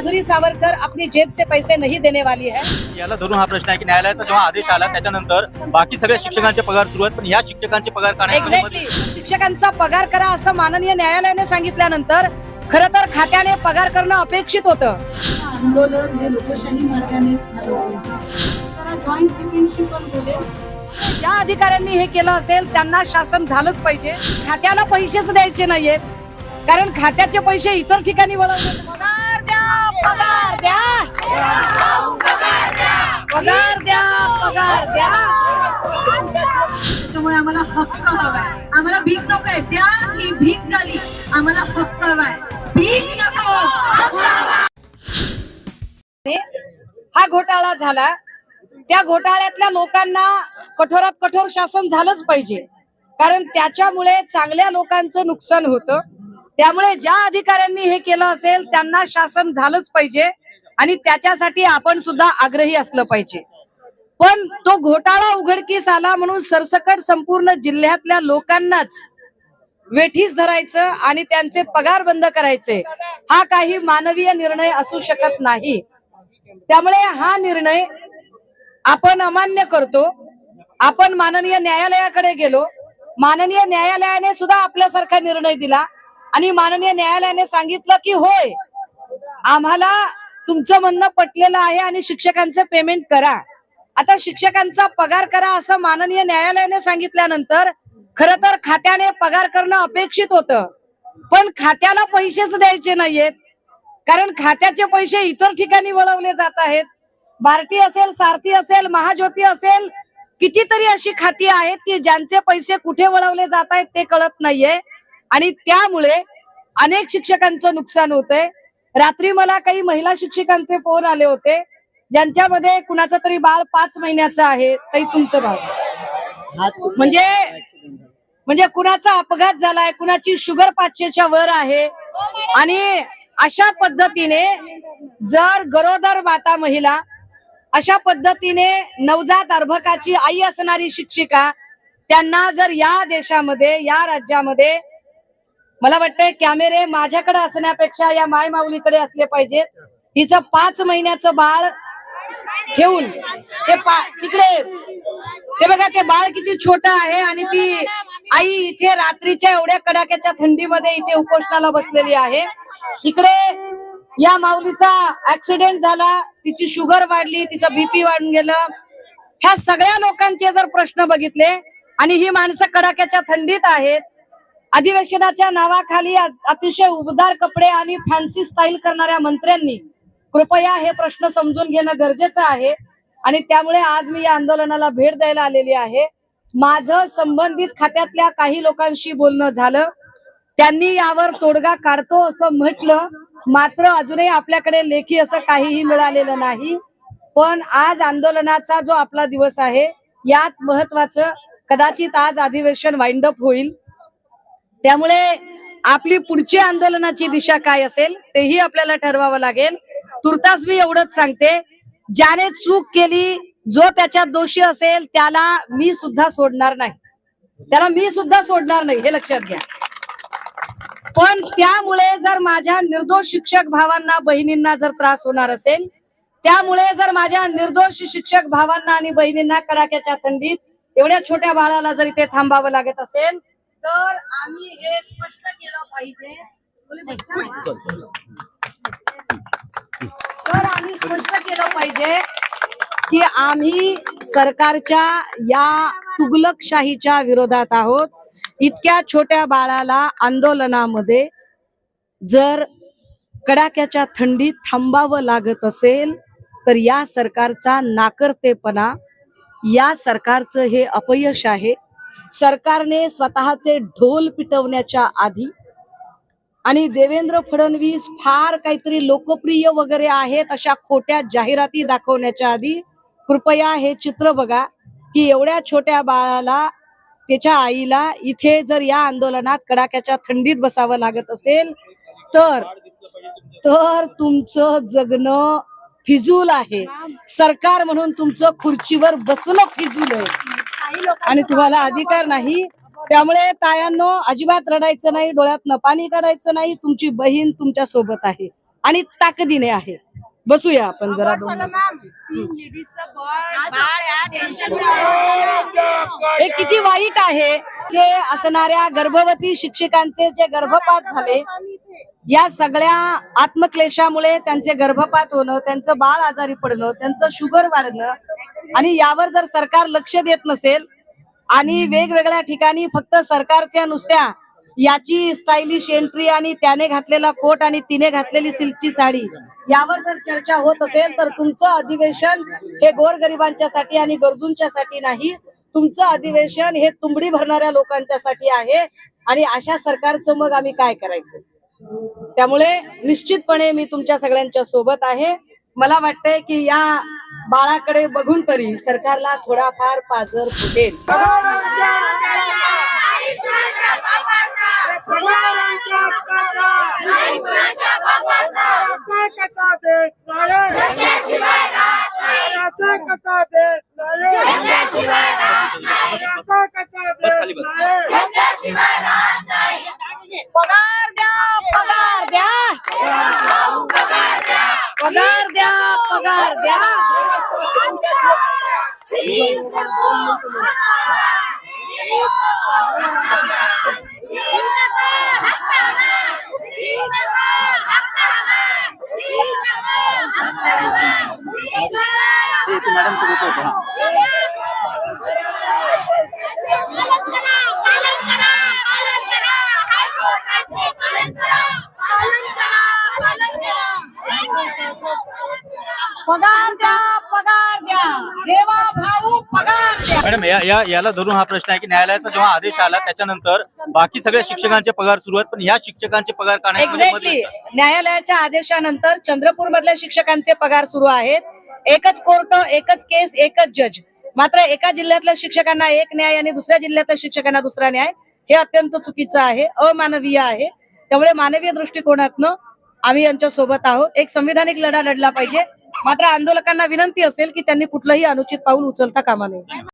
माधुरी सावरकर अपनी जेब से पैसे नहीं देने वाली है। याला धरून हा प्रश्न आहे की न्यायालयाचा जेव्हा आदेश आला त्याच्यानंतर बाकी सगळ्या शिक्षकांचे पगार सुरू आहेत, पण या शिक्षकांचे पगार का नाही? एक्झॅक्टली, शिक्षकांचा पगार करा असं माननीय न्यायालयाने सांगितल्यानंतर खरं तर खात्याने पगार करणं अपेक्षित होतं। आंदोलन हे लोकशाही मार्गाने झालं पाहिजे। जॉईंट सेक्रेटरी पण बोले, ज्या अधिकाऱ्यांनी हे केलं असेल त्यांना शासन झालंच पाहिजे। खात्याला पैसेच द्यायचे नाहीयेत, कारण खात्याचे पैसे इतर ठिकाणी वळवले। पगार द्या, पगार द्या, पगार द्या, पगार द्या। त्यामुळे आम्हाला हक्क हवाय, आम्हाला भीक नको आहे। द्या ही भीक झाली, आम्हाला हक्क हवाय, भीक नको। हा घोटाळा झाला, त्या घोटाळ्यातल्या लोकांना कठोरात कठोर शासन झालंच पाहिजे, कारण त्याच्यामुळे चांगल्या लोकांचं नुकसान होतं। त्यामुळे ज्या अधिकाऱ्यांनी हे केलं असेल त्यांना शासन झालंच पाहिजे आणि त्याच्यासाठी आपण सुद्धा आग्रही असलं पाहिजे। पण तो घोटाळा उघडकीस आला म्हणून सरसकट संपूर्ण जिल्ह्यातल्या लोकांनाच वेठीस धरायचं आणि त्यांचे पगार बंद करायचे, हा काही मानवीय निर्णय असू शकत नाही। त्यामुळे हा निर्णय आपण अमान्य करतो। आपण माननीय न्यायालयाकडे गेलो, माननीय न्यायालयाने सुद्धा आपल्यासारखा निर्णय दिला आणि माननीय न्यायालयाने सांगितलं की होय, आम्हाला तुमचं म्हणणं पटलेलं आहे आणि शिक्षकांचं पेमेंट करा। आता शिक्षकांचा पगार करा असं माननीय न्यायालयाने सांगितल्यानंतर खरं तर खात्याने पगार करणं अपेक्षित होतं, पण खात्याला पैसेच द्यायचे नाहीयेत, कारण खात्याचे पैसे इतर ठिकाणी वळवले जात आहेत। भारती असेल, सारथी असेल, महाज्योती असेल, कितीतरी अशी खाती आहेत की ज्यांचे पैसे कुठे वळवले जात आहेत ते कळत नाहीये आणि त्यामुळे अनेक शिक्षकांचं नुकसान होतंय। रात्री मला काही महिला शिक्षकांचे फोन आले होते, ज्यांच्यामध्ये कुणाचं तरी बाळ 5 महिन्याचं आहे, ताई तुमचं बाळ म्हणजे कुणाचा अपघात झालाय, कुणाची शुगर 500च्या वर आहे आणि अशा पद्धतीने जर गरोदर माता महिला, अशा पद्धतीने नवजात अर्भकाची आई असणारी शिक्षिका, त्यांना जर या देशामध्ये, या राज्यामध्ये, मला वाटतंय कॅमेरे माझ्याकडे असण्यापेक्षा या माय माऊलीकडे असले पाहिजेत। हिचं 5 महिन्याचं बाळ घेऊन तिकडे ते बघा, ते बाळ किती छोटं आहे आणि ती आई इथे रात्रीच्या एवढ्या कडाक्याच्या थंडीमध्ये इथे उपोषणाला बसलेली आहे। इकडे या माऊलीचा ऍक्सिडेंट झाला, तिची शुगर वाढली, तिचं बीपी वाढून गेलं। ह्या सगळ्या लोकांचे जर प्रश्न बघितले आणि ही माणसं कडाक्याच्या थंडीत आहेत, अधिवेशनाच्या नावाखाली अतिशय उबदार कपडे आणि फॅन्सी स्टाईल करणाऱ्या मंत्र्यांनी कृपया हे प्रश्न समजून घेणं गरजेचं आहे आणि त्यामुळे आज मी या आंदोलनाला भेट द्यायला आलेली आहे। माझं संबंधित खात्यातल्या काही लोकांशी बोलणं झालं, त्यांनी यावर तोडगा काढतो असं म्हटलं, मात्र अजूनही आपल्याकडे लेखी असं काहीही मिळालेलं नाही। पण आज आंदोलनाचा जो आपला दिवस आहे, यात महत्वाचं कदाचित आज अधिवेशन वाइंड अप होईल। त्यामुळे आपली पुढची आंदोलनाची दिशा काय असेल तेही आपल्याला ठरवावं लागेल। तुर्तास मी एवढंच सांगते, ज्याने चूक केली, जो त्याच्यात दोषी असेल त्याला मी सुद्धा सोडणार नाही, हे लक्षात घ्या। पण त्यामुळे जर माझ्या निर्दोष शिक्षक भावांना, बहिणींना जर त्रास होणार असेल, त्यामुळे जर माझ्या निर्दोष शिक्षक भावांना आणि बहिणींना कडाक्याच्या थंडीत एवढ्या छोट्या बाळाला जर इथे थांबावं लागत असेल, तर आम्ही हे स्पष्ट केलं पाहिजे की आम्ही सरकारच्या या तुगलकशाहीच्या विरोधात आहोत। इतक्या छोट्या बाळाला आंदोलनामध्ये जर कडाक्याच्या थंडीत थांबावं लागत असेल तर या सरकारचा नाकर्तेपणा, या सरकारचं हे अपयश आहे। सरकारने स्वतःचे ढोल पिटवण्याच्या आधी आणि देवेंद्र फडणवीस फार काहीतरी लोकप्रिय वगैरे आहेत अशा खोट्या जाहिराती दाखवण्याच्या आधी कृपया हे चित्र बघा की एवढ्या छोट्या बाळाला, त्याच्या आईला इथे जर या आंदोलनात कडाक्याच्या थंडीत बसावं लागत असेल तर तुमचं जगणं फिजूल आहे। सरकार म्हणून तुमचं खुर्चीवर बसणं फिजूल आहे आणि तुम्हाला अधिकार नाही। त्यामुळे तायांनो, अजिबात रडायचं नाही, डोळ्यातनं पाणी काढायचं नाही। तुमची बहीण तुमच्या सोबत आहे, आणि ताकदीने आहे. बसूया आपण जरा दोन हे किती वाईट आहे की असणाऱ्या गर्भवती शिक्षकांचे जे गर्भपात झाले, या सगळ्या आत्मक्लेशामुळे त्यांचे गर्भपात होणं, त्यांचं बाळ आजारी पडणं, त्यांचं शुगर वाढणं, आणि यावर जर सरकार लक्ष देत नसेल आणि वेगवेगळ्या ठिकाणी फक्त सरकारच्या नुसत्या याची स्टायलिश एंट्री आणि त्याने घातलेला कोट आणि तिने घातलेली सिल्कची साडी यावर जर चर्चा होत असेल तर तुमचं अधिवेशन हे गोरगरिबांच्यासाठी आणि गरजूंच्यासाठी नाही, तुमचं अधिवेशन हे तुंबडी भरणाऱ्या लोकांच्यासाठी आहे. आणि अशा सरकारचं मग आम्ही काय करायचं? त्यामुळे निश्चितपणे मी तुमच्या सगळ्यांच्या सोबत आहे. मला वाटतंय की या बाळाकडे बघून तरी सरकारला थोडाफार पाझर फुटेल. बस खाली बस. पगार द्या, पगार द्या, पगार द्या, पगार द्या. मॅडम होतो हा. पगार द्या, पगार द्या, देवा भाऊ पगार द्या. मॅडम याला धरून हा प्रश्न आहे की न्यायालयाचा जेव्हा आदेश आला त्याच्यानंतर बाकी सगळ्या शिक्षकांचे पगार सुरू आहेत, पण या शिक्षकांचे पगार काढण्यामध्ये एक्झॅक्टली न्यायालयाच्या आदेशानंतर चंद्रपूर मधल्या शिक्षकांचे पगार सुरू आहेत. एकच कोर्ट, एकच केस, एकच जज. मात्र एका जिल्ह्यातल्या शिक्षकांना एक न्याय आणि दुसऱ्या जिल्ह्यातल्या शिक्षकांना दुसरा न्याय, हे अत्यंत चुकीचं आहे, अमानवीय आहे. त्यामुळे मानवीय दृष्टिकोनातनं आम्ही यांच्या सोबत आहोत. एक संविधानिक लढा लढला पाहिजे. मात्र आंदोलकांना विनंती असेल की त्यांनी कुठलंही अनुचित पाऊल उचलता कामा नये.